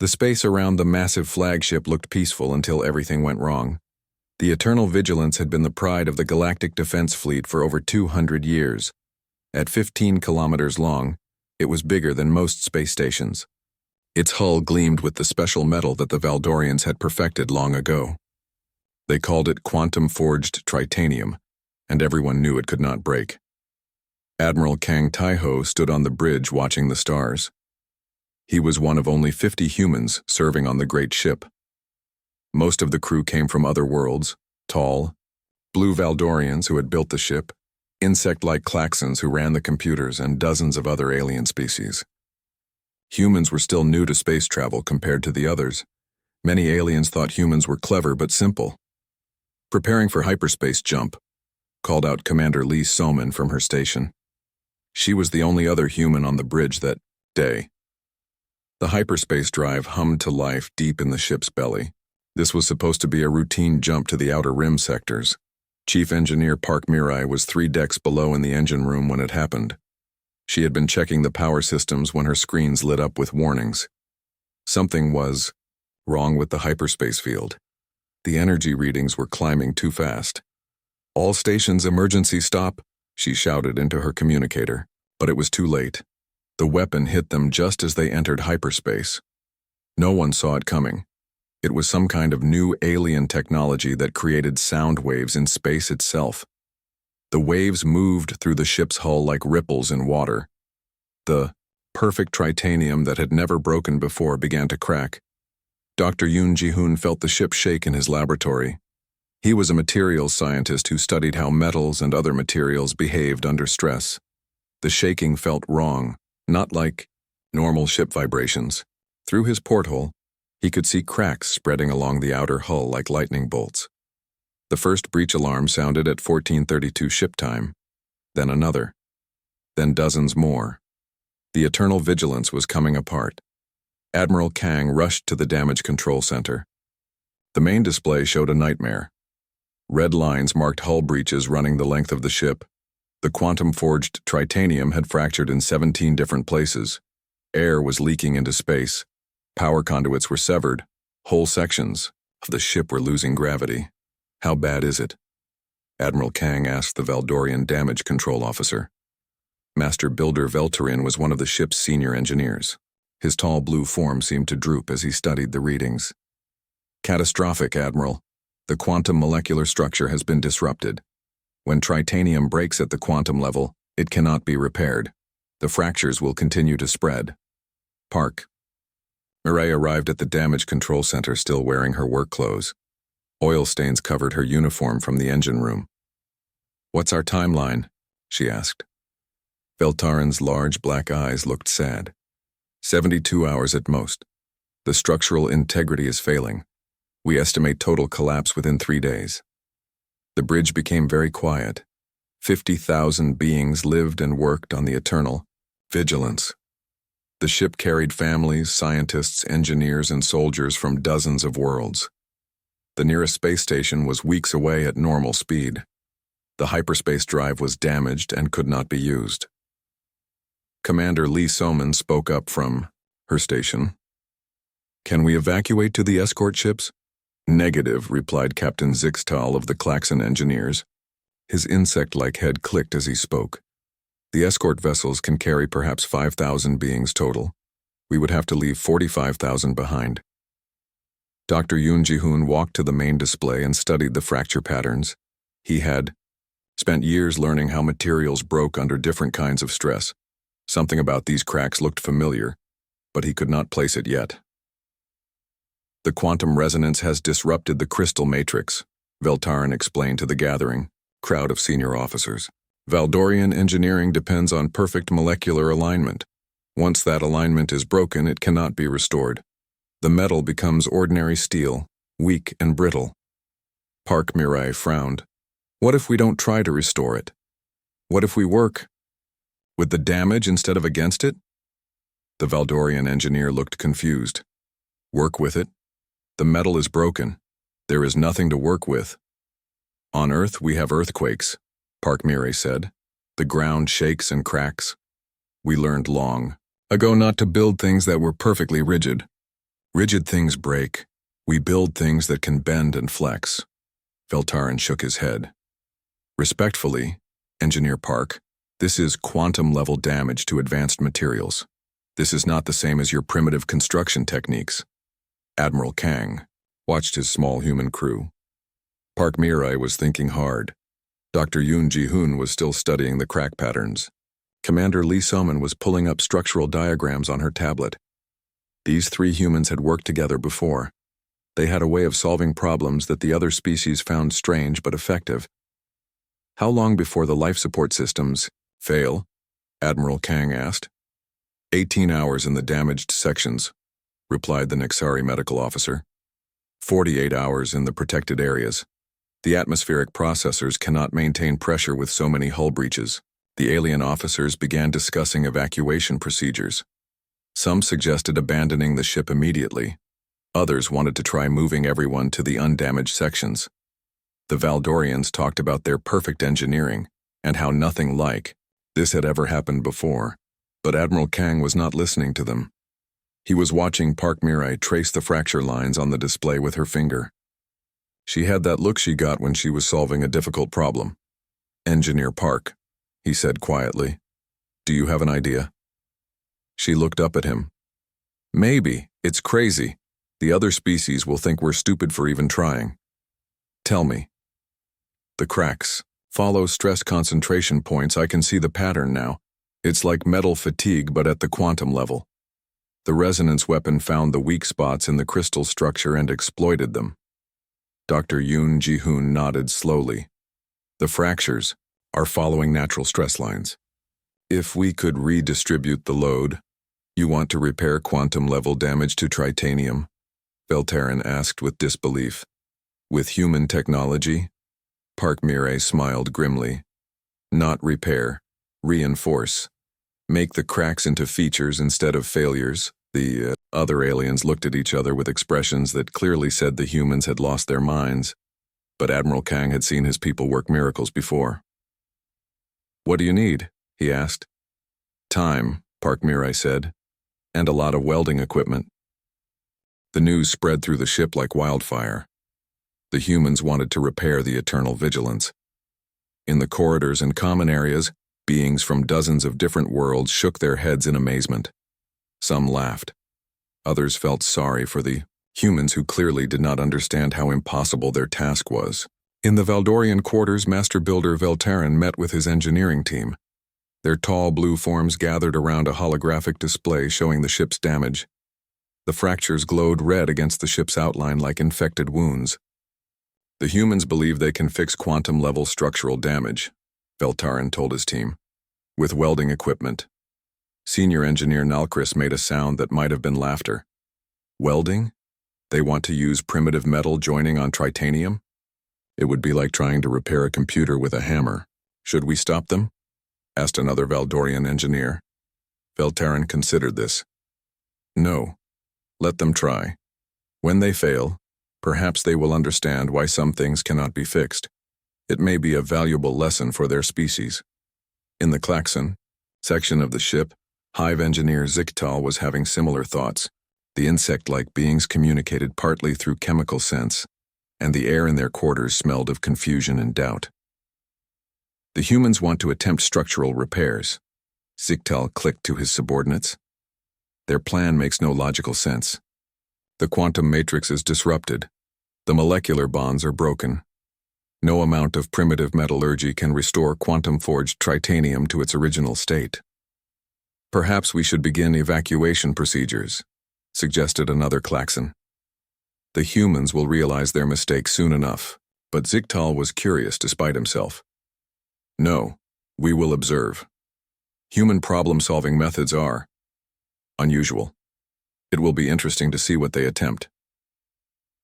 The space around the massive flagship looked peaceful until everything went wrong. The Eternal Vigilance had been the pride of the Galactic Defense Fleet for over 200 years. At 15 kilometers long, it was bigger than most space stations. Its hull gleamed with the special metal that the Valdorians had perfected long ago. They called it quantum-forged tritanium, and everyone knew it could not break. Admiral Kang Taiho stood on the bridge watching the stars. He was one of only 50 humans serving on the great ship. Most of the crew came from other worlds, tall, blue Valdorians who had built the ship, insect-like Klaxons who ran the computers, and dozens of other alien species. Humans were still new to space travel compared to the others. Many aliens thought humans were clever but simple. Preparing for hyperspace jump, called out Commander Lee Soman from her station. She was the only other human on the bridge that day. The hyperspace drive hummed to life deep in the ship's belly. This was supposed to be a routine jump to the outer rim sectors. Chief Engineer Park Mirai was 3 decks below in the engine room when it happened. She had been checking the power systems when her screens lit up with warnings. Something was wrong with the hyperspace field. The energy readings were climbing too fast. "All stations emergency stop," she shouted into her communicator, but it was too late. The weapon hit them just as they entered hyperspace. No one saw it coming. It was some kind of new alien technology that created sound waves in space itself. The waves moved through the ship's hull like ripples in water. The perfect tritanium that had never broken before began to crack. Dr. Yoon Ji-hoon felt the ship shake in his laboratory. He was a materials scientist who studied how metals and other materials behaved under stress. The shaking felt wrong, not like normal ship vibrations. Through his porthole, he could see cracks spreading along the outer hull like lightning bolts. The first breach alarm sounded at 14:32 ship time, then another, then dozens more. The Eternal Vigilance was coming apart. Admiral Kang rushed to the damage control center. The main display showed a nightmare. Red lines marked hull breaches running the length of the ship. The quantum-forged tritanium had fractured in 17 different places. Air was leaking into space. Power conduits were severed. Whole sections of the ship were losing gravity. "How bad is it?" Admiral Kang asked the Valdorian damage control officer. Master Builder Veltarian was one of the ship's senior engineers. His tall blue form seemed to droop as he studied the readings. "Catastrophic, Admiral. The quantum molecular structure has been disrupted. When tritanium breaks at the quantum level, it cannot be repaired. The fractures will continue to spread." Park. Mirai arrived at the damage control center still wearing her work clothes. Oil stains covered her uniform from the engine room. "What's our timeline?" she asked. Veltarin's large black eyes looked sad. 72 hours at most. The structural integrity is failing. We estimate total collapse within 3 days. The bridge became very quiet. 50,000 beings lived and worked on the Eternal Vigilance. The ship carried families, scientists, engineers, and soldiers from dozens of worlds. The nearest space station was weeks away at normal speed. The hyperspace drive was damaged and could not be used. Commander Lee Soman spoke up from her station. "Can we evacuate to the escort ships?" "Negative," replied Captain Zixtal of the Klaxon engineers. His insect-like head clicked as he spoke. "The escort vessels can carry perhaps 5,000 beings total. We would have to leave 45,000 behind." Dr. Yoon Ji-hoon walked to the main display and studied the fracture patterns. He had spent years learning how materials broke under different kinds of stress. Something about these cracks looked familiar, but he could not place it yet. "The quantum resonance has disrupted the crystal matrix," Veltarin explained to the gathering crowd of senior officers. "Valdorian engineering depends on perfect molecular alignment. Once that alignment is broken, it cannot be restored. The metal becomes ordinary steel, weak and brittle." Park Mirai frowned. "What if we don't try to restore it? What if we work with the damage instead of against it?" The Valdorian engineer looked confused. "Work with it? The metal is broken. There is nothing to work with." "On Earth, we have earthquakes," Park Mirai said. "The ground shakes and cracks. We learned long ago not to build things that were perfectly rigid. Rigid things break. We build things that can bend and flex. Veltarin shook his head. Respectfully, Engineer Park, this is quantum-level damage to advanced materials. This is not the same as your primitive construction techniques. Admiral Kang watched his small human crew. Park Mirai was thinking hard. Dr. Yoon Ji-hoon was still studying the crack patterns. Commander Lee Soman was pulling up structural diagrams on her tablet. These three humans had worked together before. They had a way of solving problems that the other species found strange but effective. How long before the life support systems fail? Admiral Kang asked. 18 hours in the damaged sections, replied the Nexari medical officer. 48 hours in the protected areas. The atmospheric processors cannot maintain pressure with so many hull breaches. The alien officers began discussing evacuation procedures. Some suggested abandoning the ship immediately. Others wanted to try moving everyone to the undamaged sections. The Valdorians talked about their perfect engineering and how nothing like this had ever happened before, but Admiral Kang was not listening to them. He was watching Park Mirai trace the fracture lines on the display with her finger. She had that look she got when she was solving a difficult problem. Engineer Park, he said quietly, do you have an idea? She looked up at him. Maybe, it's crazy. The other species will think we're stupid for even trying. Tell me. The cracks follow stress concentration points. I can see the pattern now. It's like metal fatigue, but at the quantum level. The resonance weapon found the weak spots in the crystal structure and exploited them. Dr. Yoon Ji-hoon nodded slowly. The fractures are following natural stress lines. If we could redistribute the load, you want to repair quantum-level damage to tritanium? Veltarin asked with disbelief. With human technology? Park Mirai smiled grimly. Not repair, reinforce. Make the cracks into features instead of failures. The other aliens looked at each other with expressions that clearly said the humans had lost their minds, but Admiral Kang had seen his people work miracles before. What do you need? He asked. Time, Park Mirai said, and a lot of welding equipment. The news spread through the ship like wildfire. The humans wanted to repair the eternal vigilance. In the corridors and common areas, beings from dozens of different worlds shook their heads in amazement. Some laughed. Others felt sorry for the humans who clearly did not understand how impossible their task was. In the Valdorian quarters, Master Builder Veltarin met with his engineering team. Their tall blue forms gathered around a holographic display showing the ship's damage. The fractures glowed red against the ship's outline like infected wounds. The humans believe they can fix quantum-level structural damage, Veltarin told his team, with welding equipment. Senior Engineer Nalkris made a sound that might have been laughter. Welding? They want to use primitive metal joining on tritanium? It would be like trying to repair a computer with a hammer. Should we stop them? Asked another Valdorian engineer. Veltarin considered this. No. Let them try. When they fail, perhaps they will understand why some things cannot be fixed. It may be a valuable lesson for their species. In the Klaxon section of the ship, Hive engineer Ziktal was having similar thoughts. The insect-like beings communicated partly through chemical sense, and the air in their quarters smelled of confusion and doubt. The humans want to attempt structural repairs. Ziktal clicked to his subordinates. Their plan makes no logical sense. The quantum matrix is disrupted. The molecular bonds are broken. No amount of primitive metallurgy can restore quantum-forged tritanium to its original state. Perhaps we should begin evacuation procedures, suggested another Klaxon. The humans will realize their mistake soon enough, but Ziktal was curious despite himself. No, we will observe. Human problem-solving methods are unusual. It will be interesting to see what they attempt.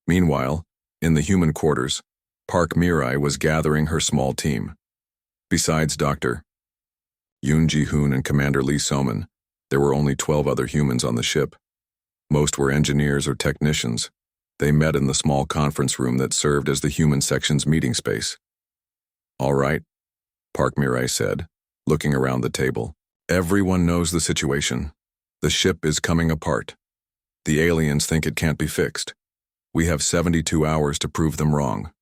Meanwhile, in the human quarters, Park Mirai was gathering her small team. Besides Dr. Yoon Ji-hoon and Commander Lee Soman, there were only 12 other humans on the ship. Most were engineers or technicians. They met in the small conference room that served as the human section's meeting space. All right, Park Mirai said, looking around the table. Everyone knows the situation. The ship is coming apart. The aliens think it can't be fixed. We have 72 hours to prove them wrong.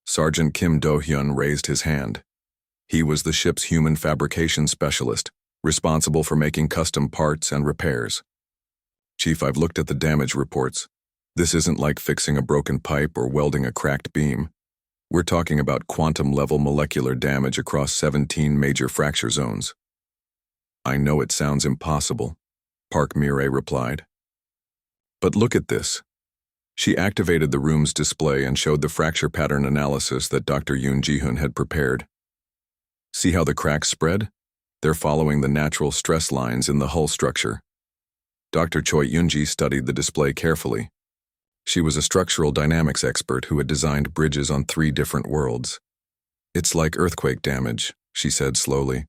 Sergeant Kim Do-hyun raised his hand. He was the ship's human fabrication specialist, responsible for making custom parts and repairs. Chief, I've looked at the damage reports. This isn't like fixing a broken pipe or welding a cracked beam. We're talking about quantum-level molecular damage across 17 major fracture zones. I know it sounds impossible, Park Mirai replied. But look at this. She activated the room's display and showed the fracture pattern analysis that Dr. Yoon Ji-hoon had prepared. See how the cracks spread? They're following the natural stress lines in the hull structure. Dr. Choi Yoon-ji studied the display carefully. She was a structural dynamics expert who had designed bridges on 3 different worlds. It's like earthquake damage, she said slowly.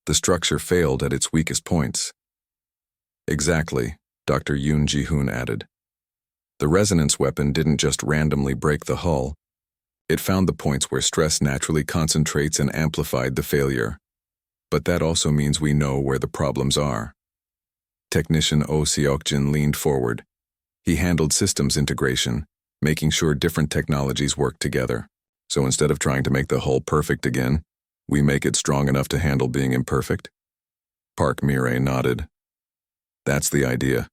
The structure failed at its weakest points. Exactly, Dr. Yoon Ji-hoon added. The resonance weapon didn't just randomly break the hull. It found the points where stress naturally concentrates and amplified the failure. But that also means we know where the problems are. Technician Oh Seok-jin leaned forward. He handled systems integration, making sure different technologies work together. So instead of trying to make the hull perfect again, we make it strong enough to handle being imperfect? Park Mirai nodded. That's the idea.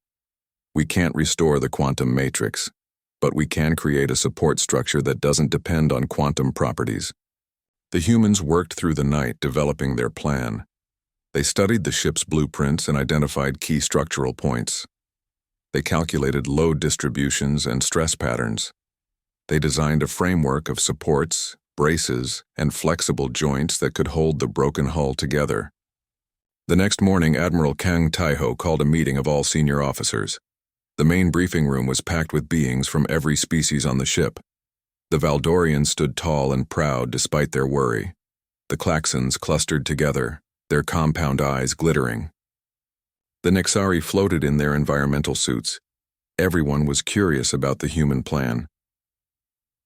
We can't restore the quantum matrix, but we can create a support structure that doesn't depend on quantum properties. The humans worked through the night developing their plan. They studied the ship's blueprints and identified key structural points. They calculated load distributions and stress patterns. They designed a framework of supports, braces, and flexible joints that could hold the broken hull together. The next morning, Admiral Kang Tae-ho called a meeting of all senior officers. The main briefing room was packed with beings from every species on the ship. The Valdorians stood tall and proud despite their worry. The Klaxons clustered together, their compound eyes glittering. The Nexari floated in their environmental suits. Everyone was curious about the human plan.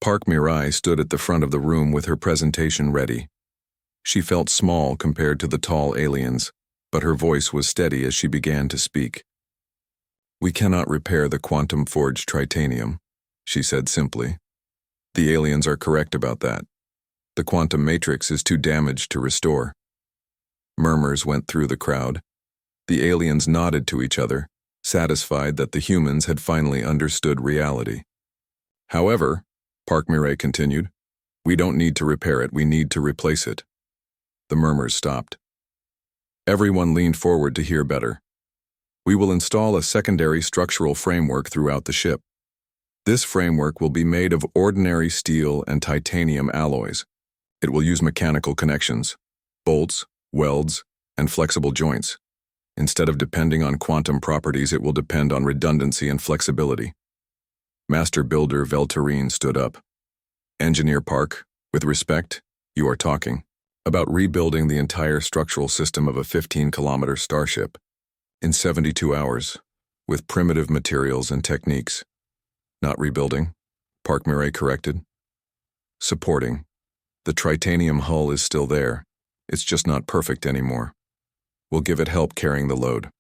Park Mirai stood at the front of the room with her presentation ready. She felt small compared to the tall aliens, but her voice was steady as she began to speak. We cannot repair the quantum-forged tritanium, she said simply. The aliens are correct about that. The quantum matrix is too damaged to restore. Murmurs went through the crowd. The aliens nodded to each other, satisfied that the humans had finally understood reality. However, Park Mirai continued, we don't need to repair it, we need to replace it. The murmurs stopped. Everyone leaned forward to hear better. We will install a secondary structural framework throughout the ship. This framework will be made of ordinary steel and titanium alloys. It will use mechanical connections, bolts, welds, and flexible joints. Instead of depending on quantum properties, it will depend on redundancy and flexibility. Master Builder Veltarine stood up. Engineer Park, with respect, you are talking about rebuilding the entire structural system of a 15-kilometer starship in 72 hours, with primitive materials and techniques. Not rebuilding, Park Mirai corrected. Supporting. The tritanium hull is still there. It's just not perfect anymore. We'll give it help carrying the load.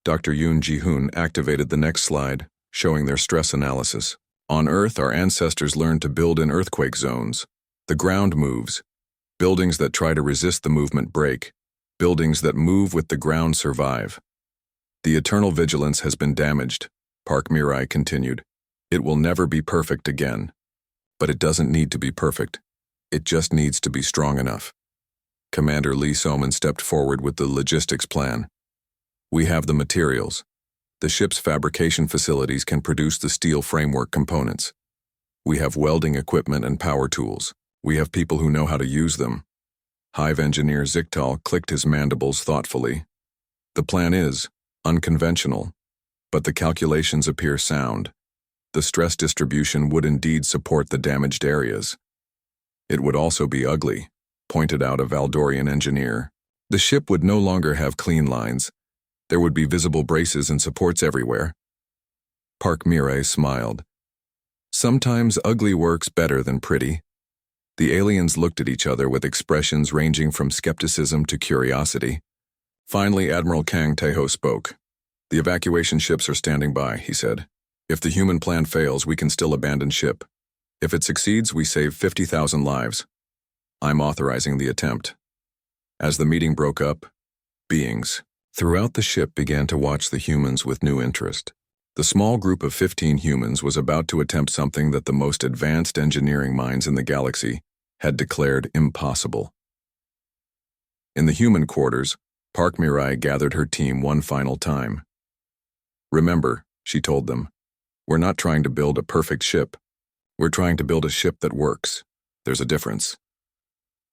Dr. Yoon Ji-hoon activated the next slide, showing their stress analysis. On Earth, our ancestors learned to build in earthquake zones. The ground moves. Buildings that try to resist the movement break. Buildings that move with the ground survive. The eternal vigilance has been damaged, Park Mirai continued. It will never be perfect again. But it doesn't need to be perfect. It just needs to be strong enough. Commander Lee Soman stepped forward with the logistics plan. We have the materials. The ship's fabrication facilities can produce the steel framework components. We have welding equipment and power tools. We have people who know how to use them. Hive engineer Zichtal clicked his mandibles thoughtfully. The plan is unconventional, but the calculations appear sound. The stress distribution would indeed support the damaged areas. It would also be ugly, pointed out a Valdorian engineer. The ship would no longer have clean lines. There would be visible braces and supports everywhere. Park Mirai smiled. Sometimes ugly works better than pretty. The aliens looked at each other with expressions ranging from skepticism to curiosity. Finally, Admiral Kang Tae-ho spoke. The evacuation ships are standing by, he said. If the human plan fails, we can still abandon ship. If it succeeds, we save 50,000 lives. I'm authorizing the attempt. As the meeting broke up, beings throughout the ship began to watch the humans with new interest. The small group of 15 humans was about to attempt something that the most advanced engineering minds in the galaxy had declared impossible. In the human quarters, Park Mirai gathered her team one final time. Remember, she told them, we're not trying to build a perfect ship. We're trying to build a ship that works. There's a difference.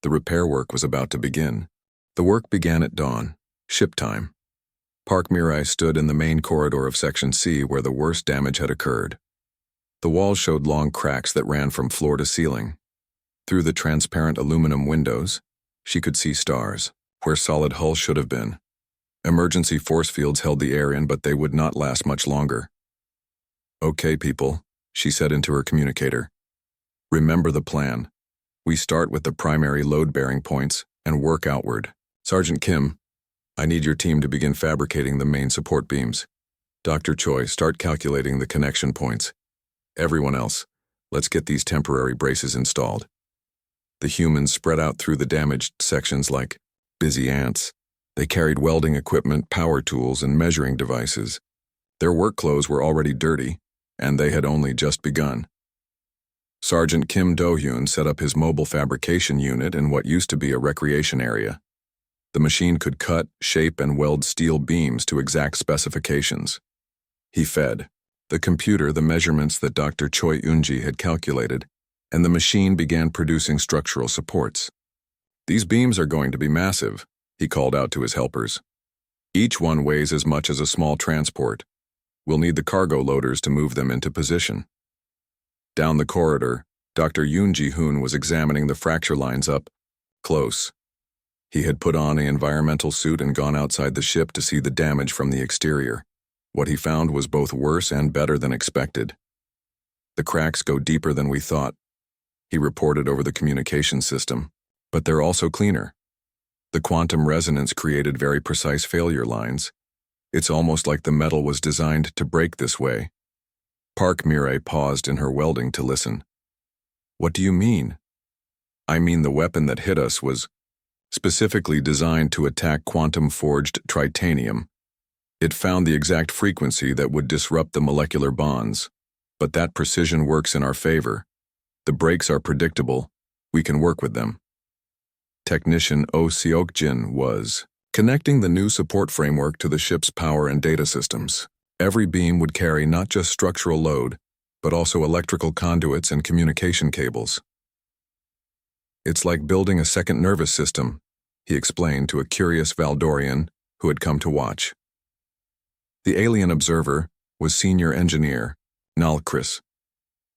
The repair work was about to begin. The work began at dawn, ship time. Park Mirai stood in the main corridor of Section C where the worst damage had occurred. The walls showed long cracks that ran from floor to ceiling. Through the transparent aluminum windows, she could see stars, where solid hull should have been. Emergency force fields held the air in, but they would not last much longer. Okay, people, she said into her communicator. Remember the plan. We start with the primary load-bearing points and work outward. Sergeant Kim, I need your team to begin fabricating the main support beams. Dr. Choi, start calculating the connection points. Everyone else, let's get these temporary braces installed. The humans spread out through the damaged sections like busy ants. They carried welding equipment, power tools, and measuring devices. Their work clothes were already dirty, and they had only just begun. Sergeant Kim Do-hyun set up his mobile fabrication unit in what used to be a recreation area. The machine could cut, shape, and weld steel beams to exact specifications. He fed the computer the measurements that Dr. Choi Eun-ji had calculated, and the machine began producing structural supports. These beams are going to be massive, he called out to his helpers. Each one weighs as much as a small transport. We'll need the cargo loaders to move them into position. Down the corridor, Dr. Yoon Ji-hoon was examining the fracture lines up close. He had put on an environmental suit and gone outside the ship to see the damage from the exterior. What he found was both worse and better than expected. The cracks go deeper than we thought, he reported over the communication system, but they're also cleaner. The quantum resonance created very precise failure lines. It's almost like the metal was designed to break this way. Park Mirai paused in her welding to listen. What do you mean? I mean the weapon that hit us was specifically designed to attack quantum-forged tritanium. It found the exact frequency that would disrupt the molecular bonds, but that precision works in our favor. The breaks are predictable. We can work with them. Technician Oh Seok-jin was connecting the new support framework to the ship's power and data systems. Every beam would carry not just structural load, but also electrical conduits and communication cables. It's like building a second nervous system, he explained to a curious Valdorian who had come to watch. The alien observer was senior engineer Nal Chris.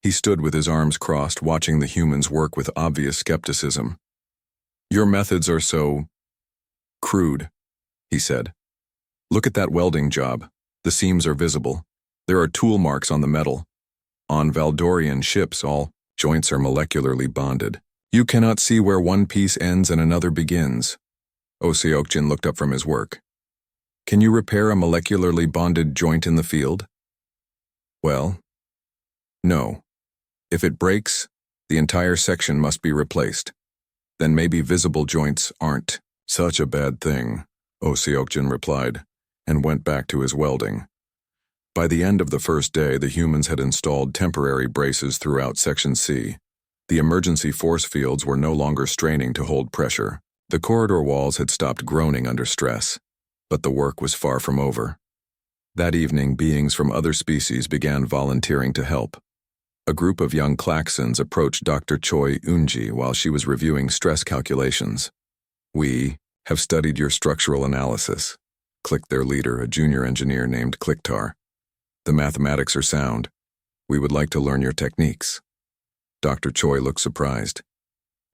He stood with his arms crossed, watching the humans work with obvious skepticism. Your methods are so crude, he said. Look at that welding job. The seams are visible. There are tool marks on the metal. On Valdorian ships, all joints are molecularly bonded. You cannot see where one piece ends and another begins. Oh Seok-jin looked up from his work. Can you repair a molecularly bonded joint in the field? Well, no. If it breaks, the entire section must be replaced. Then maybe visible joints aren't such a bad thing, Oh Seok-jin replied, and went back to his welding. By the end of the first day, the humans had installed temporary braces throughout Section C. The emergency force fields were no longer straining to hold pressure. The corridor walls had stopped groaning under stress, but the work was far from over. That evening, beings from other species began volunteering to help. A group of young Klaxons approached Dr. Choi Eun-ji while she was reviewing stress calculations. We have studied your structural analysis, clicked their leader, a junior engineer named Klicktar. The mathematics are sound. We would like to learn your techniques. Dr. Choi looked surprised.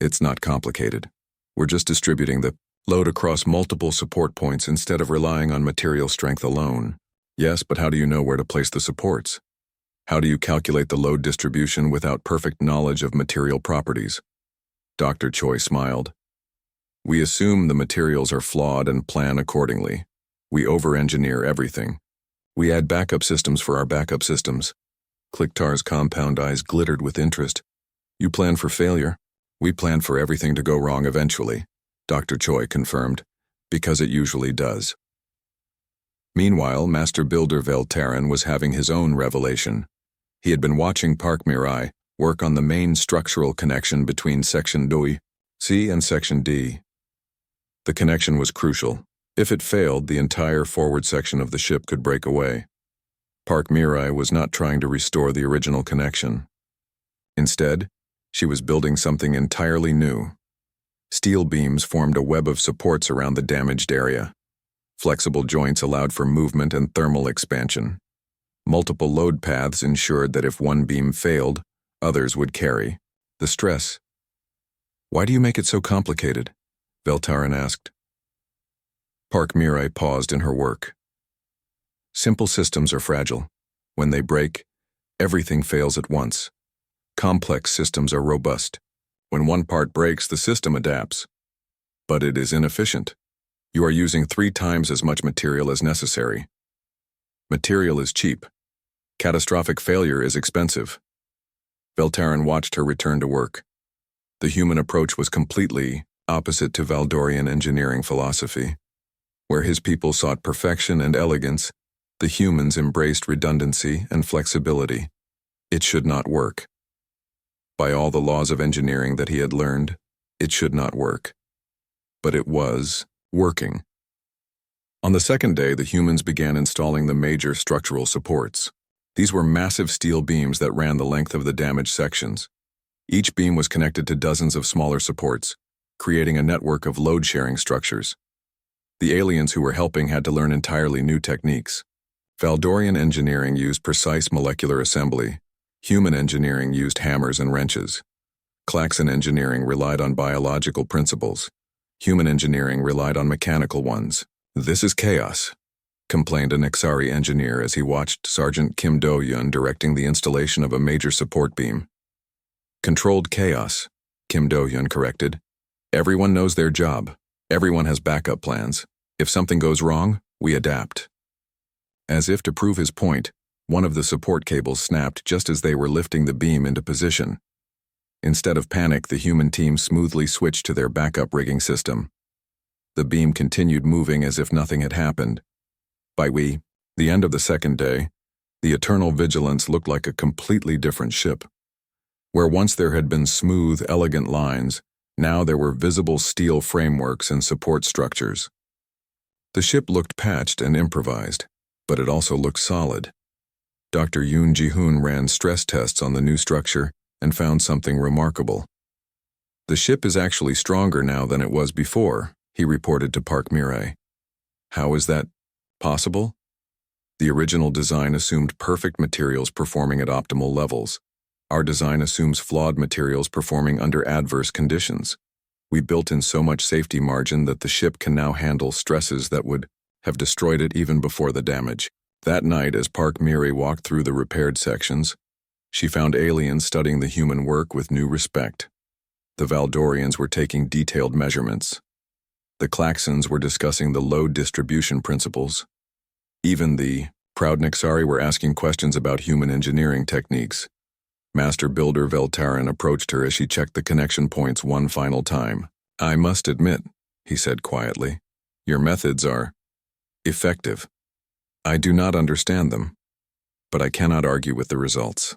It's not complicated. We're just distributing the load across multiple support points instead of relying on material strength alone. Yes, but how do you know where to place the supports? How do you calculate the load distribution without perfect knowledge of material properties? Dr. Choi smiled. We assume the materials are flawed and plan accordingly. We over-engineer everything. We add backup systems for our backup systems. Clicktar's compound eyes glittered with interest. You plan for failure. We plan for everything to go wrong eventually, Dr. Choi confirmed, because it usually does. Meanwhile, Master Builder Veltaran was having his own revelation. He had been watching Park Mirai work on the main structural connection between Section C and Section D. The connection was crucial. If it failed, the entire forward section of the ship could break away. Park Mirai was not trying to restore the original connection. Instead, she was building something entirely new. Steel beams formed a web of supports around the damaged area. Flexible joints allowed for movement and thermal expansion. Multiple load paths ensured that if one beam failed, others would carry the stress. Why do you make it so complicated? Veltaran asked. Park Mirai paused in her work. Simple systems are fragile. When they break, everything fails at once. Complex systems are robust. When one part breaks, the system adapts. But it is inefficient. You are using 3 times as much material as necessary. Material is cheap. Catastrophic failure is expensive. Veltaran watched her return to work. The human approach was completely opposite to Valdorian engineering philosophy. Where his people sought perfection and elegance, the humans embraced redundancy and flexibility. It should not work. By all the laws of engineering that he had learned, it should not work. But it was working. On the second day, the humans began installing the major structural supports. These were massive steel beams that ran the length of the damaged sections. Each beam was connected to dozens of smaller supports, creating a network of load-sharing structures. The aliens who were helping had to learn entirely new techniques. Valdorian engineering used precise molecular assembly. Human engineering used hammers and wrenches. Klaxon engineering relied on biological principles. Human engineering relied on mechanical ones. This is chaos, complained a Nexari engineer as he watched Sergeant Kim Do-yun directing the installation of a major support beam. Controlled chaos, Kim Do-yun corrected. Everyone knows their job. Everyone has backup plans. If something goes wrong, we adapt. As if to prove his point, one of the support cables snapped just as they were lifting the beam into position. Instead of panic, the human team smoothly switched to their backup rigging system. The beam continued moving as if nothing had happened. By the end of the second day, the Eternal Vigilance looked like a completely different ship. Where once there had been smooth, elegant lines, now there were visible steel frameworks and support structures. The ship looked patched and improvised, but it also looked solid. Dr. Yoon Ji-hoon ran stress tests on the new structure and found something remarkable. The ship is actually stronger now than it was before, he reported to Park Mirai. How is that possible? The original design assumed perfect materials performing at optimal levels. Our design assumes flawed materials performing under adverse conditions. We built in so much safety margin that the ship can now handle stresses that would have destroyed it even before the damage. That night, as Park Mirai walked through the repaired sections, she found aliens studying the human work with new respect. The Valdorians were taking detailed measurements. The Klaxons were discussing the load distribution principles. Even the proud Nexari were asking questions about human engineering techniques. Master Builder Veltaran approached her as she checked the connection points one final time. I must admit, he said quietly, your methods are effective. I do not understand them, but I cannot argue with the results.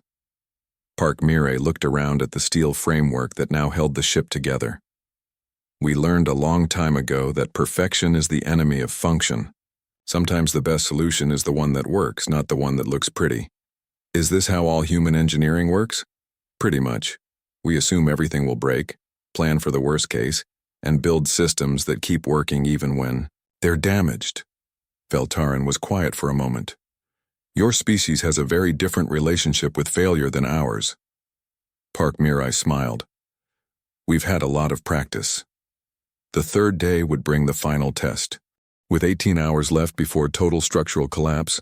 Park Mirai looked around at the steel framework that now held the ship together. We learned a long time ago that perfection is the enemy of function. Sometimes the best solution is the one that works, not the one that looks pretty. Is this how all human engineering works? Pretty much. We assume everything will break, plan for the worst case, and build systems that keep working even when they're damaged. Veltaran was quiet for a moment. Your species has a very different relationship with failure than ours. Park Mirai smiled. We've had a lot of practice. The third day would bring the final test. With 18 hours left before total structural collapse,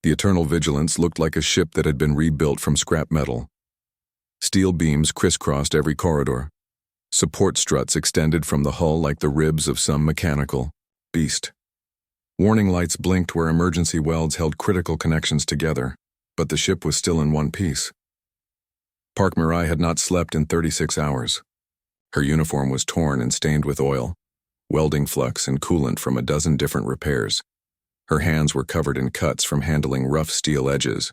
the Eternal Vigilance looked like a ship that had been rebuilt from scrap metal. Steel beams crisscrossed every corridor. Support struts extended from the hull like the ribs of some mechanical beast. Warning lights blinked where emergency welds held critical connections together, but the ship was still in one piece. Park Mirai had not slept in 36 hours. Her uniform was torn and stained with oil, welding flux and coolant from a dozen different repairs. Her hands were covered in cuts from handling rough steel edges,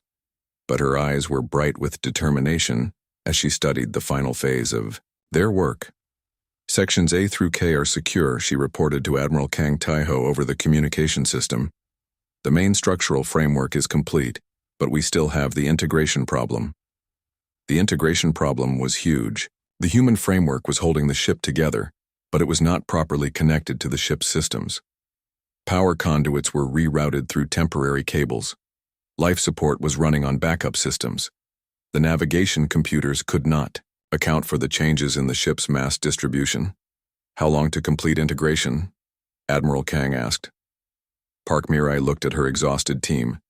but her eyes were bright with determination as she studied the final phase of their work. Sections A through K are secure, she reported to Admiral Kang Taiho over the communication system. The main structural framework is complete, but we still have the integration problem. The integration problem was huge. The human framework was holding the ship together, but it was not properly connected to the ship's systems. Power conduits were rerouted through temporary cables. Life support was running on backup systems. The navigation computers could not account for the changes in the ship's mass distribution. How long to complete integration? Admiral Kang asked. Park Mirai looked at her exhausted team.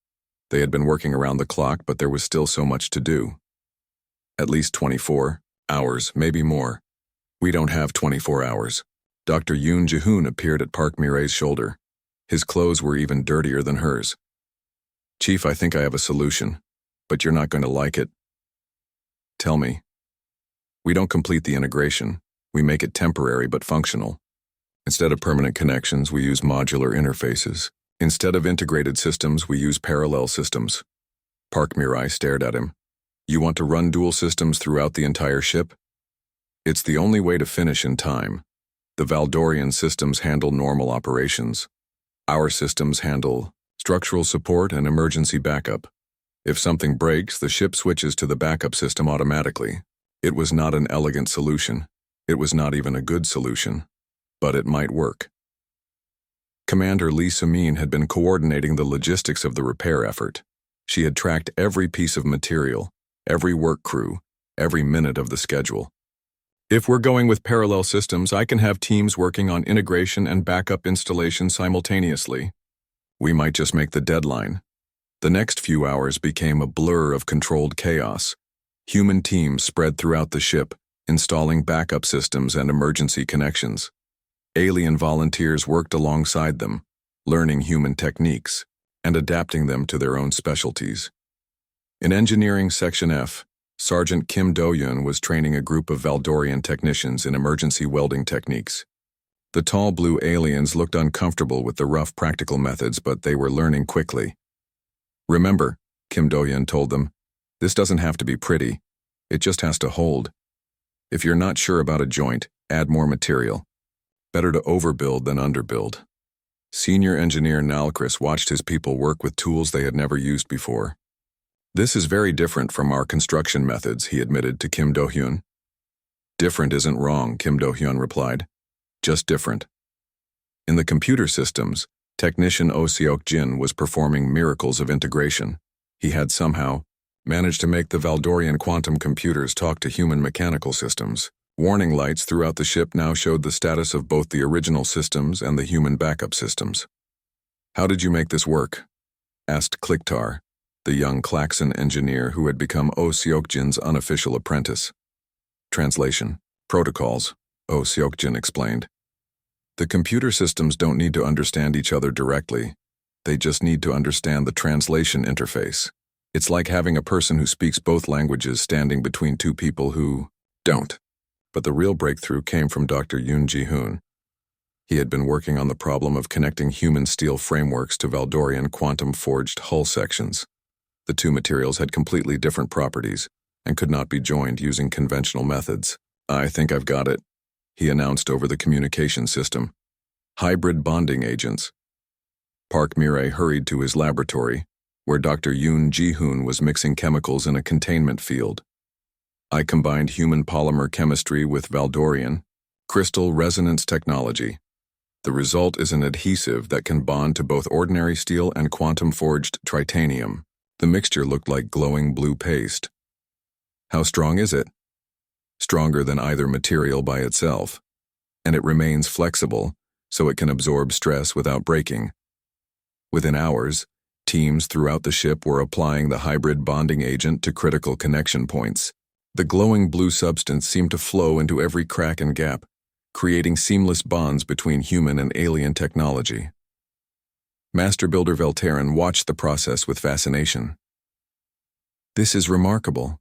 They had been working around the clock, but there was still so much to do. At least 24 hours, maybe more. We don't have 24 hours. Dr. Yoon Ji-hoon appeared at Park Mirai's shoulder. His clothes were even dirtier than hers. Chief, I think I have a solution, but you're not going to like it. Tell me. We don't complete the integration. We make it temporary but functional. Instead of permanent connections, we use modular interfaces. Instead of integrated systems, we use parallel systems. Park Mirai stared at him. You want to run dual systems throughout the entire ship? It's the only way to finish in time. The Valdorian systems handle normal operations. Our systems handle structural support and emergency backup. If something breaks, the ship switches to the backup system automatically. It was not an elegant solution. It was not even a good solution. But it might work. Commander Lee Sumin had been coordinating the logistics of the repair effort. She had tracked every piece of material, every work crew, every minute of the schedule. If we're going with parallel systems, I can have teams working on integration and backup installation simultaneously. We might just make the deadline. The next few hours became a blur of controlled chaos. Human teams spread throughout the ship, installing backup systems and emergency connections. Alien volunteers worked alongside them, learning human techniques and adapting them to their own specialties. In Engineering Section F, Sergeant Kim Do-yeon was training a group of Valdorian technicians in emergency welding techniques. The tall blue aliens looked uncomfortable with the rough practical methods, but they were learning quickly. Remember, Kim Do-yeon told them, this doesn't have to be pretty. It just has to hold. If you're not sure about a joint, add more material. Better to overbuild than underbuild. Senior engineer Nalkris watched his people work with tools they had never used before. This is very different from our construction methods, he admitted to Kim Do-hyun. Different isn't wrong, Kim Do-hyun replied. Just different. In the computer systems, technician Oh Seok-jin was performing miracles of integration. He had somehow managed to make the Valdorian quantum computers talk to human mechanical systems. Warning lights throughout the ship now showed the status of both the original systems and the human backup systems. How did you make this work? Asked Kliktar, the young Klaxon engineer who had become Oh Seok-jin's unofficial apprentice. Translation. Protocols, Oh Seok-jin explained. The computer systems don't need to understand each other directly. They just need to understand the translation interface. It's like having a person who speaks both languages standing between two people who don't. But the real breakthrough came from Dr. Yoon Ji-hoon. He had been working on the problem of connecting human steel frameworks to Valdorian quantum-forged hull sections. The two materials had completely different properties and could not be joined using conventional methods. I think I've got it, he announced over the communication system. Hybrid bonding agents. Park Mirai hurried to his laboratory, where Dr. Yoon Ji-hoon was mixing chemicals in a containment field. I combined human polymer chemistry with Valdorian crystal resonance technology. The result is an adhesive that can bond to both ordinary steel and quantum-forged titanium. The mixture looked like glowing blue paste. How strong is it? Stronger than either material by itself. And it remains flexible, so it can absorb stress without breaking. Within hours, teams throughout the ship were applying the hybrid bonding agent to critical connection points. The glowing blue substance seemed to flow into every crack and gap, creating seamless bonds between human and alien technology. Master Builder Velteran watched the process with fascination. This is remarkable.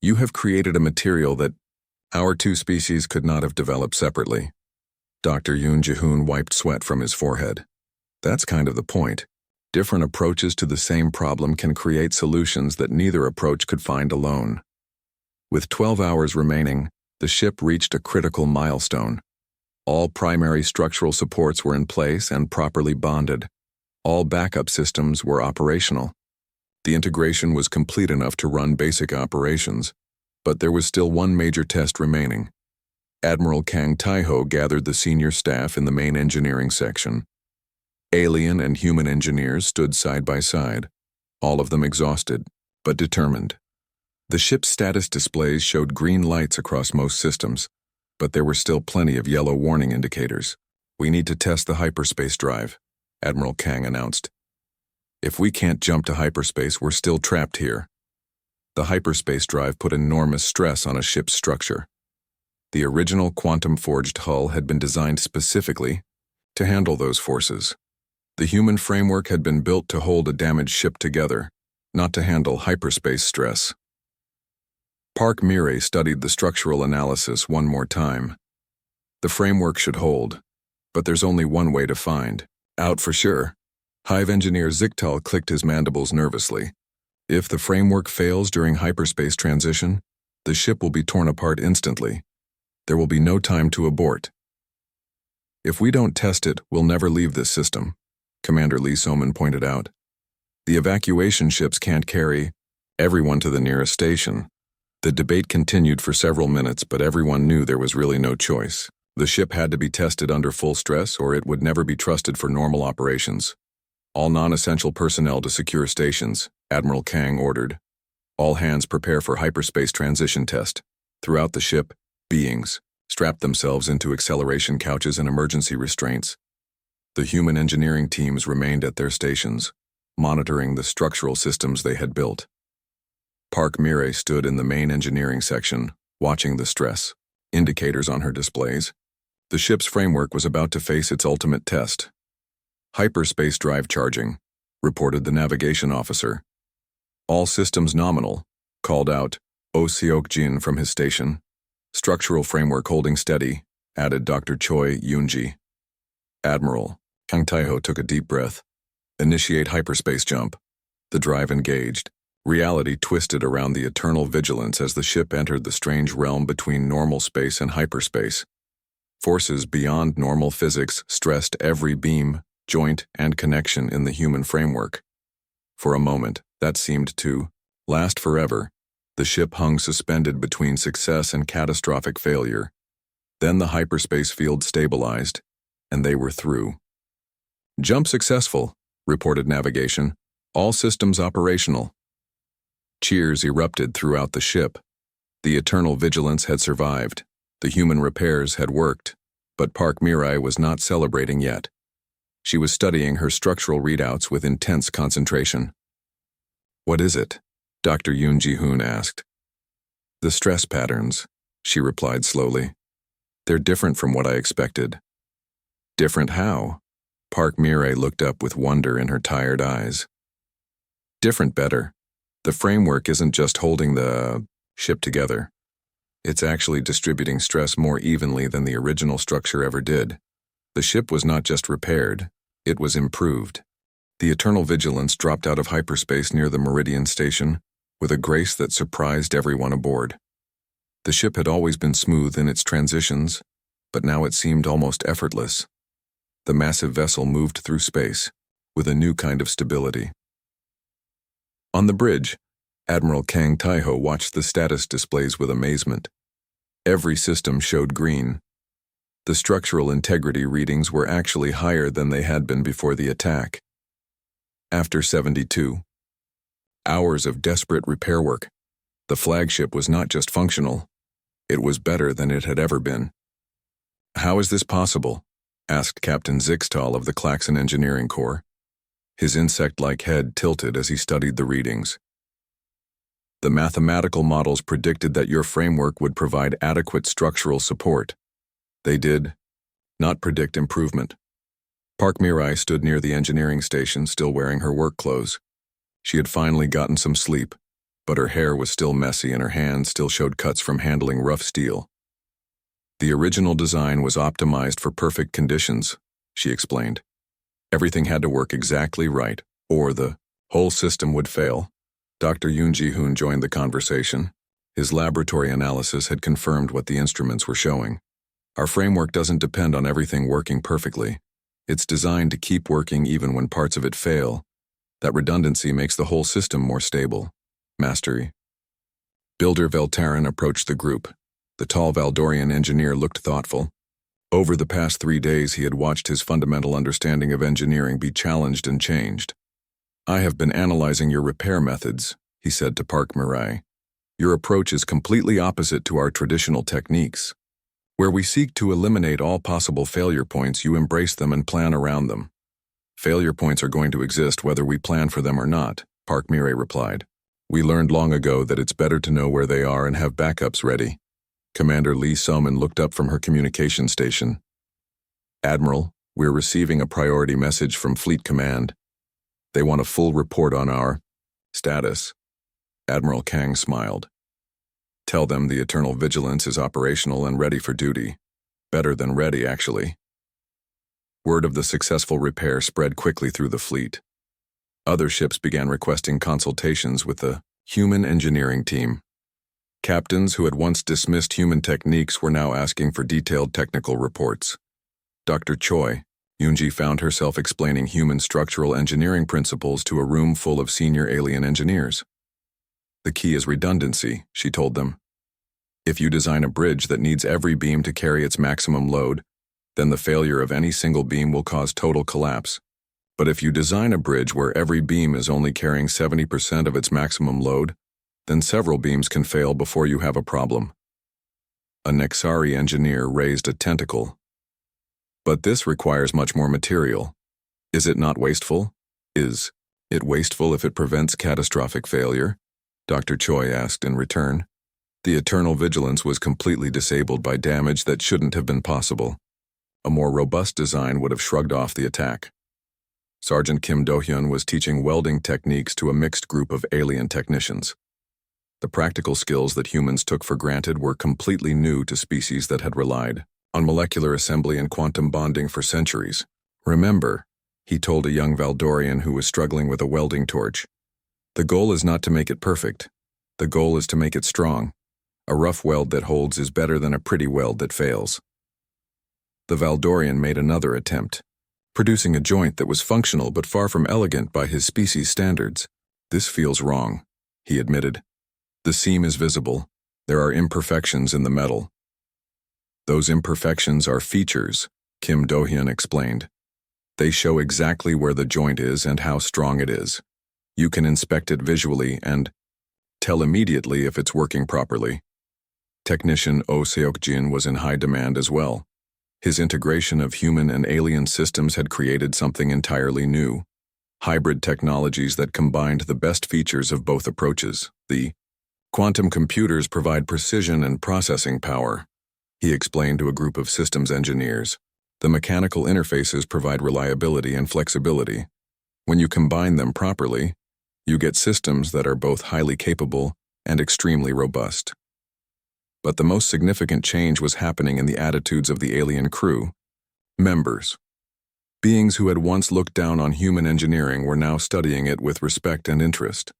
You have created a material that our two species could not have developed separately. Dr. Yoon Ji-hoon wiped sweat from his forehead. That's kind of the point. Different approaches to the same problem can create solutions that neither approach could find alone. With 12 hours remaining, the ship reached a critical milestone. All primary structural supports were in place and properly bonded. All backup systems were operational. The integration was complete enough to run basic operations, but there was still one major test remaining. Admiral Kang Taiho gathered the senior staff in the main engineering section. Alien and human engineers stood side by side, all of them exhausted, but determined. The ship's status displays showed green lights across most systems, but there were still plenty of yellow warning indicators. "We need to test the hyperspace drive," Admiral Kang announced. "If we can't jump to hyperspace, we're still trapped here." The hyperspace drive put enormous stress on a ship's structure. The original quantum-forged hull had been designed specifically to handle those forces. The human framework had been built to hold a damaged ship together, not to handle hyperspace stress. Park Mire studied the structural analysis one more time. The framework should hold, but there's only one way to find out for sure. Hive engineer Ziktal clicked his mandibles nervously. If the framework fails during hyperspace transition, the ship will be torn apart instantly. There will be no time to abort. "If we don't test it, we'll never leave this system," Commander Lee Soman pointed out. "The evacuation ships can't carry everyone to the nearest station." The debate continued for several minutes, but everyone knew there was really no choice. The ship had to be tested under full stress, or it would never be trusted for normal operations. "All non-essential personnel to secure stations," Admiral Kang ordered. "All hands prepare for hyperspace transition test." Throughout the ship, beings strapped themselves into acceleration couches and emergency restraints. The human engineering teams remained at their stations, monitoring the structural systems they had built. Park Mire stood in the main engineering section, watching the stress indicators on her displays. The ship's framework was about to face its ultimate test. "Hyperspace drive charging," reported the navigation officer. "All systems nominal," called out Oh Seok-jin from his station. "Structural framework holding steady," added Dr. Choi Yoonji. "Admiral," Kang Taiho took a deep breath. "Initiate hyperspace jump." The drive engaged. Reality twisted around the eternal vigilance as the ship entered the strange realm between normal space and hyperspace. Forces beyond normal physics stressed every beam, joint, and connection in the human framework. For a moment, that seemed to last forever. The ship hung suspended between success and catastrophic failure. Then the hyperspace field stabilized, and they were through. "Jump successful," reported navigation. "All systems operational." Cheers erupted throughout the ship. The eternal vigilance had survived. The human repairs had worked, but Park Mire was not celebrating yet. She was studying her structural readouts with intense concentration. "What is it?" Dr. Yoon Ji-hoon asked. "The stress patterns," she replied slowly. "They're different from what I expected." "Different how?" Park Mire looked up with wonder in her tired eyes. "Different better. The framework isn't just holding the ship together. It's actually distributing stress more evenly than the original structure ever did. The ship was not just repaired, it was improved." The eternal vigilance dropped out of hyperspace near the Meridian station with a grace that surprised everyone aboard. The ship had always been smooth in its transitions, but now it seemed almost effortless. The massive vessel moved through space with a new kind of stability. On the bridge, Admiral Kang Taiho watched the status displays with amazement. Every system showed green. The structural integrity readings were actually higher than they had been before the attack. After 72 hours of desperate repair work, the flagship was not just functional, it was better than it had ever been. "How is this possible?" asked Captain Zixtal of the Klaxon Engineering Corps. His insect-like head tilted as he studied the readings. "The mathematical models predicted that your framework would provide adequate structural support. They did not predict improvement." Park Mirai stood near the engineering station, still wearing her work clothes. She had finally gotten some sleep, but her hair was still messy and her hands still showed cuts from handling rough steel. The original design was optimized for perfect conditions, she explained. Everything had to work exactly right, or the whole system would fail. Dr. Yoon Ji-hoon joined the conversation. His laboratory analysis had confirmed what the instruments were showing. Our framework doesn't depend on everything working perfectly. It's designed to keep working even when parts of it fail. That redundancy makes the whole system more stable. Mastery. Builder Veltaran approached the group. The tall Valdorian engineer looked thoughtful. Over the past 3 days, he had watched his fundamental understanding of engineering be challenged and changed. I have been analyzing your repair methods, he said to Park Mirai. Your approach is completely opposite to our traditional techniques. Where we seek to eliminate all possible failure points, you embrace them and plan around them. Failure points are going to exist whether we plan for them or not, Park Mirai replied. We learned long ago that it's better to know where they are and have backups ready. Commander Lee Soman looked up from her communication station. Admiral, we're receiving a priority message from Fleet Command. They want a full report on our status. Admiral Kang smiled. Tell them the Eternal Vigilance is operational and ready for duty. Better than ready, actually. Word of the successful repair spread quickly through the fleet. Other ships began requesting consultations with the human engineering team. Captains who had once dismissed human techniques were now asking for detailed technical reports. Dr. Choi, Yoonji found herself explaining human structural engineering principles to a room full of senior alien engineers. The key is redundancy, she told them. If you design a bridge that needs every beam to carry its maximum load, then the failure of any single beam will cause total collapse. But if you design a bridge where every beam is only carrying 70% of its maximum load, then several beams can fail before you have a problem. A Nexari engineer raised a tentacle. But this requires much more material. Is it not wasteful? Is it wasteful if it prevents catastrophic failure? Dr. Choi asked in return. The Eternal Vigilance was completely disabled by damage that shouldn't have been possible. A more robust design would have shrugged off the attack. Sergeant Kim Do-hyun was teaching welding techniques to a mixed group of alien technicians. The practical skills that humans took for granted were completely new to species that had relied on molecular assembly and quantum bonding for centuries. Remember, he told a young Valdorian who was struggling with a welding torch, the goal is not to make it perfect. The goal is to make it strong. A rough weld that holds is better than a pretty weld that fails. The Valdorian made another attempt, producing a joint that was functional but far from elegant by his species standards. This feels wrong, he admitted. The seam is visible. There are imperfections in the metal. Those imperfections are features, Kim Do-hyun explained. They show exactly where the joint is and how strong it is. You can inspect it visually and tell immediately if it's working properly. Technician Oh Seok-jin was in high demand as well. His integration of human and alien systems had created something entirely new. Hybrid technologies that combined the best features of both approaches. The quantum computers provide precision and processing power, he explained to a group of systems engineers. The mechanical interfaces provide reliability and flexibility. When you combine them properly, you get systems that are both highly capable and extremely robust. But the most significant change was happening in the attitudes of the alien crew. Members. Beings who had once looked down on human engineering were now studying it with respect and interest.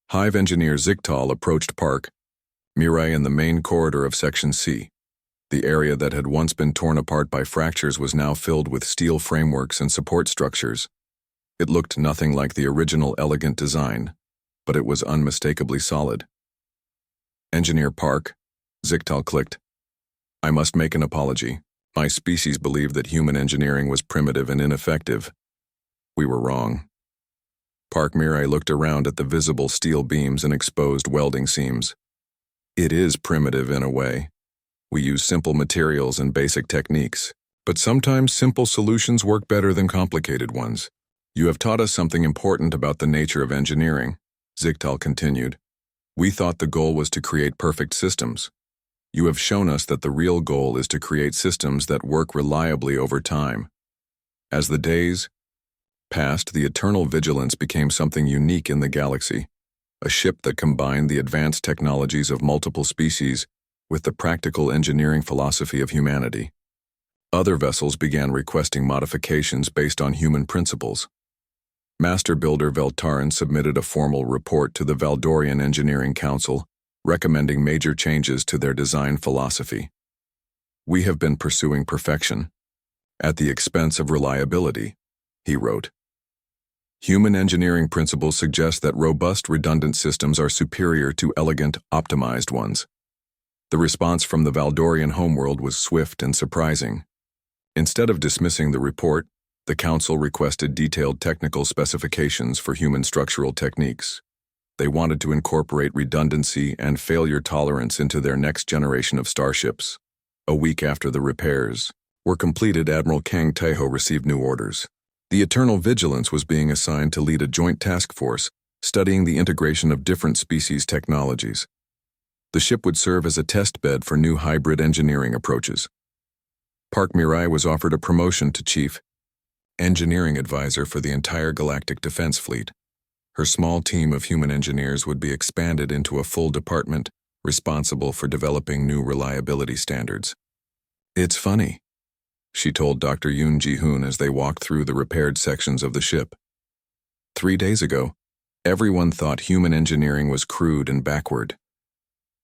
Hive engineer Zigtal approached Park Mirai in the main corridor of Section C. The area that had once been torn apart by fractures was now filled with steel frameworks and support structures. It looked nothing like the original elegant design, but it was unmistakably solid. Engineer Park, Zigtal clicked. I must make an apology. My species believed that human engineering was primitive and ineffective. We were wrong. Park Mirai looked around at the visible steel beams and exposed welding seams. It is primitive in a way. We use simple materials and basic techniques, but sometimes simple solutions work better than complicated ones. You have taught us something important about the nature of engineering, Zigtal continued. We thought the goal was to create perfect systems. You have shown us that the real goal is to create systems that work reliably over time. As the days passed, the Eternal Vigilance became something unique in the galaxy, a ship that combined the advanced technologies of multiple species with the practical engineering philosophy of humanity. Other vessels began requesting modifications based on human principles. Master Builder Veltaran submitted a formal report to the Valdorian Engineering Council, recommending major changes to their design philosophy. "We have been pursuing perfection, at the expense of reliability," he wrote. "Human engineering principles suggest that robust, redundant systems are superior to elegant, optimized ones." The response from the Valdorian homeworld was swift and surprising. Instead of dismissing the report, the Council requested detailed technical specifications for human structural techniques. They wanted to incorporate redundancy and failure tolerance into their next generation of starships. A week after the repairs were completed, Admiral Kang Taeho received new orders. The Eternal Vigilance was being assigned to lead a joint task force studying the integration of different species technologies. The ship would serve as a test bed for new hybrid engineering approaches. Park Mirai was offered a promotion to Chief Engineering Advisor for the entire Galactic Defense Fleet. Her small team of human engineers would be expanded into a full department responsible for developing new reliability standards. "It's funny," she told Dr. Yoon Ji-hoon as they walked through the repaired sections of the ship. 3 days ago, everyone thought human engineering was crude and backward.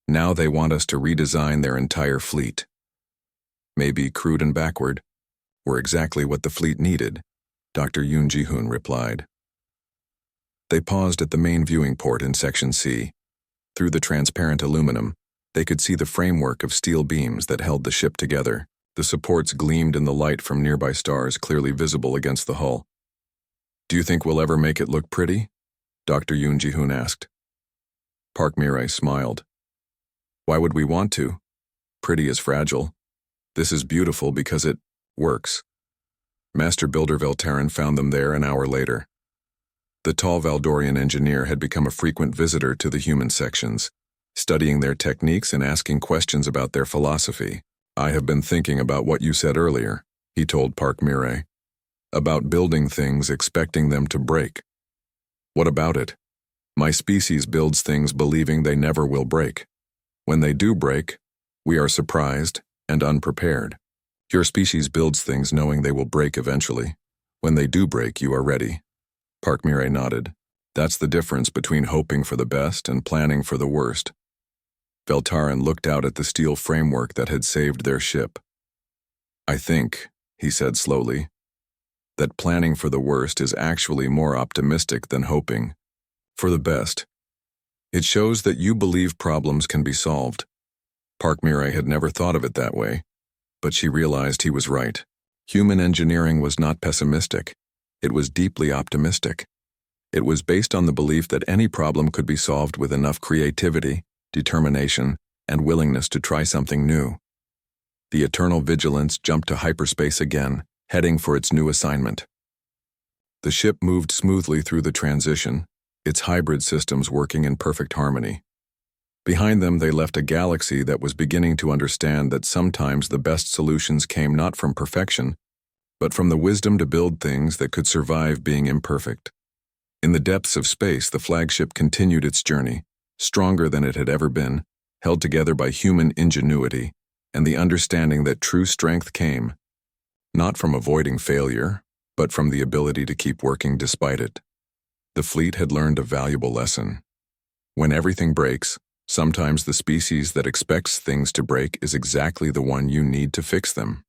Now they want us to redesign their entire fleet. Maybe crude and backward were exactly what the fleet needed, Dr. Yoon Ji-hoon replied. They paused at the main viewing port in Section C. Through the transparent aluminum, they could see the framework of steel beams that held the ship together. The supports gleamed in the light from nearby stars, clearly visible against the hull. "Do you think we'll ever make it look pretty?" Dr. Yoon Ji-hoon asked. Park Mirai smiled. "Why would we want to? Pretty is fragile. This is beautiful because it works." Master Builder Veltaran found them there an hour later. The tall Valdorian engineer had become a frequent visitor to the human sections, studying their techniques and asking questions about their philosophy. "I have been thinking about what you said earlier," he told Park Mirai, "about building things expecting them to break. What about it? My species builds things believing they never will break. When they do break, we are surprised and unprepared. Your species builds things knowing they will break eventually. When they do break, you are ready." Park Mirai nodded. "That's the difference between hoping for the best and planning for the worst." Veltaran looked out at the steel framework that had saved their ship. "I think," he said slowly, "that planning for the worst is actually more optimistic than hoping for the best. It shows that you believe problems can be solved." Park Mirai had never thought of it that way, but she realized he was right. Human engineering was not pessimistic. It was deeply optimistic. It was based on the belief that any problem could be solved with enough creativity, determination, and willingness to try something new. The Eternal Vigilance jumped to hyperspace again, heading for its new assignment. The ship moved smoothly through the transition, its hybrid systems working in perfect harmony. Behind them, they left a galaxy that was beginning to understand that sometimes the best solutions came not from perfection, but from the wisdom to build things that could survive being imperfect. In the depths of space, the flagship continued its journey, stronger than it had ever been, held together by human ingenuity and the understanding that true strength came not from avoiding failure, but from the ability to keep working despite it. The fleet had learned a valuable lesson. When everything breaks, sometimes the species that expects things to break is exactly the one you need to fix them.